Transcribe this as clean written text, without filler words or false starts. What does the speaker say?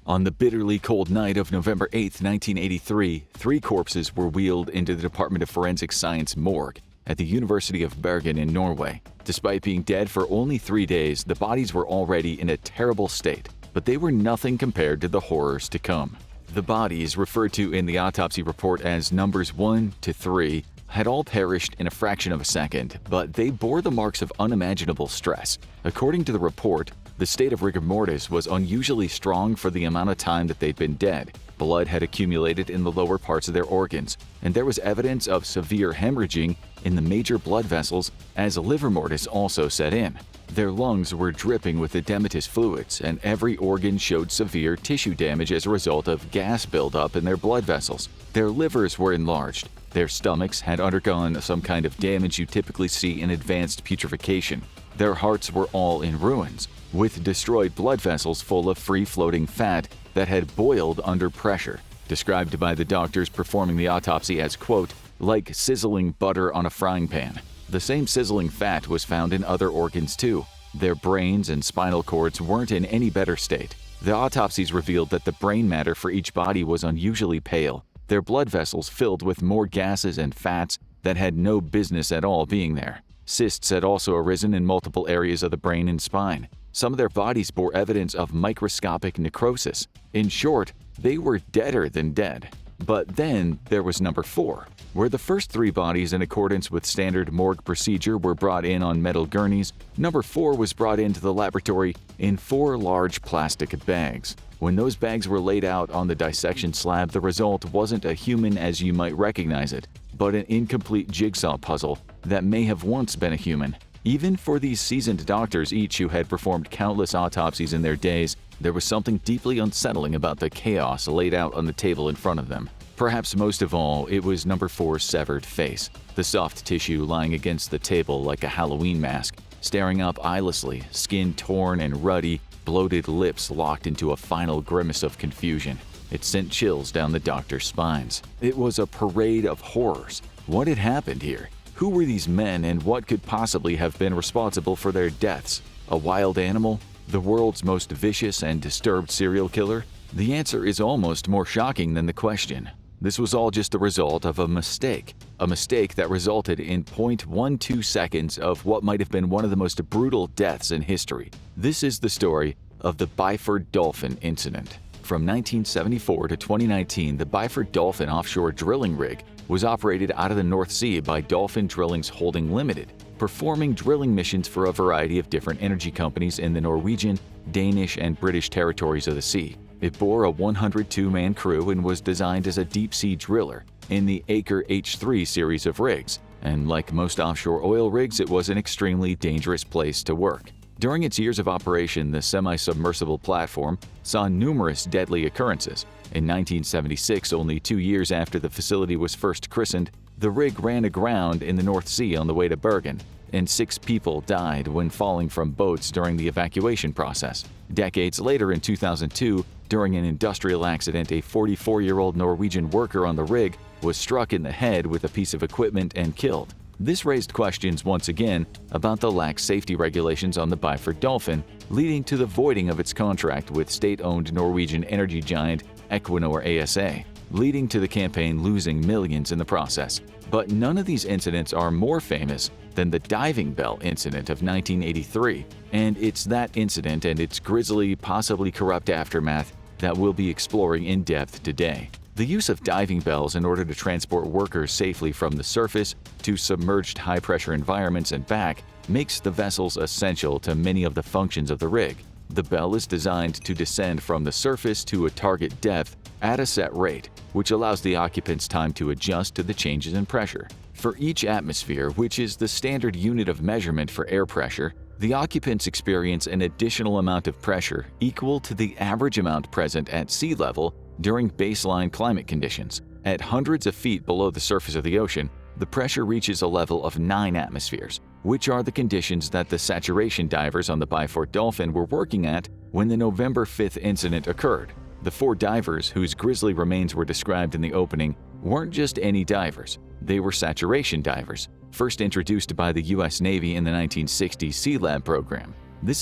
On the bitterly cold night of November 8, 1983, 3 corpses were wheeled into the Department of Forensic Science morgue at the University of Bergen in Norway. Despite being dead for only 3 days, the bodies were already in a terrible state, but they were nothing compared to the horrors to come. The bodies, referred to in the autopsy report as numbers 1 to 3, had all perished in a fraction of a second, but they bore the marks of unimaginable stress. According to the report, the state of rigor mortis was unusually strong for the amount of time that they'd been dead. Blood had accumulated in the lower parts of their organs, and there was evidence of severe hemorrhaging in the major blood vessels as livor mortis also set in. Their lungs were dripping with edematous fluids, and every organ showed severe tissue damage as a result of gas buildup in their blood vessels. Their livers were enlarged. Their stomachs had undergone some kind of damage you typically see in advanced putrefaction. Their hearts were all in ruins, with destroyed blood vessels full of free-floating fat that had boiled under pressure, described by the doctors performing the autopsy as, quote, like sizzling butter on a frying pan. The same sizzling fat was found in other organs too. Their brains and spinal cords weren't in any better state. The autopsies revealed that the brain matter for each body was unusually pale, their blood vessels filled with more gases and fats that had no business at all being there. Cysts had also arisen in multiple areas of the brain and spine. Some of their bodies bore evidence of microscopic necrosis. In short, they were deader than dead. But then there was number 4, where the first 3 bodies in accordance with standard morgue procedure were brought in on metal gurneys. Number 4 was brought into the laboratory in 4 large plastic bags. When those bags were laid out on the dissection slab, the result wasn't a human as you might recognize it, but an incomplete jigsaw puzzle that may have once been a human. Even for these seasoned doctors, each who had performed countless autopsies in their days, there was something deeply unsettling about the chaos laid out on the table in front of them. Perhaps most of all, it was number 4's severed face, the soft tissue lying against the table like a Halloween mask, staring up eyelessly, skin torn and ruddy, bloated lips locked into a final grimace of confusion. It sent chills down the doctor's spines. It was a parade of horrors. What had happened here? Who were these men, and what could possibly have been responsible for their deaths? A wild animal? The world's most vicious and disturbed serial killer? The answer is almost more shocking than the question. This was all just the result of a mistake that resulted in 0.12 seconds of what might have been one of the most brutal deaths in history. This is the story of the Byford Dolphin incident. From 1974 to 2019, the Byford Dolphin offshore drilling rig was operated out of the North Sea by Dolphin Drillings Holding Limited, performing drilling missions for a variety of different energy companies in the Norwegian, Danish, and British territories of the sea. It bore a 102-man crew and was designed as a deep-sea driller in the Aker H3 series of rigs, and like most offshore oil rigs, it was an extremely dangerous place to work. During its years of operation, the semi-submersible platform saw numerous deadly occurrences. In 1976, only 2 years after the facility was first christened, the rig ran aground in the North Sea on the way to Bergen, and 6 people died when falling from boats during the evacuation process. Decades later, in 2002, during an industrial accident, a 44-year-old Norwegian worker on the rig was struck in the head with a piece of equipment and killed. This raised questions once again about the lax safety regulations on the Byford Dolphin, leading to the voiding of its contract with state-owned Norwegian energy giant Equinor ASA, leading to the campaign losing millions in the process. But none of these incidents are more famous than the diving bell incident of 1983, and it's that incident and its grisly, possibly corrupt aftermath that we'll be exploring in depth today. The use of diving bells in order to transport workers safely from the surface to submerged high-pressure environments and back makes the vessels essential to many of the functions of the rig. The bell is designed to descend from the surface to a target depth at a set rate, which allows the occupants time to adjust to the changes in pressure. For each atmosphere, which is the standard unit of measurement for air pressure, the occupants experience an additional amount of pressure equal to the average amount present at sea level during baseline climate conditions. At hundreds of feet below the surface of the ocean, the pressure reaches a level of 9 atmospheres, which are the conditions that the saturation divers on the Byford Dolphin were working at when the November 5th incident occurred. The 4 divers, whose grisly remains were described in the opening, weren't just any divers. They were saturation divers, first introduced by the U.S. Navy in the 1960s Sea Lab program. This is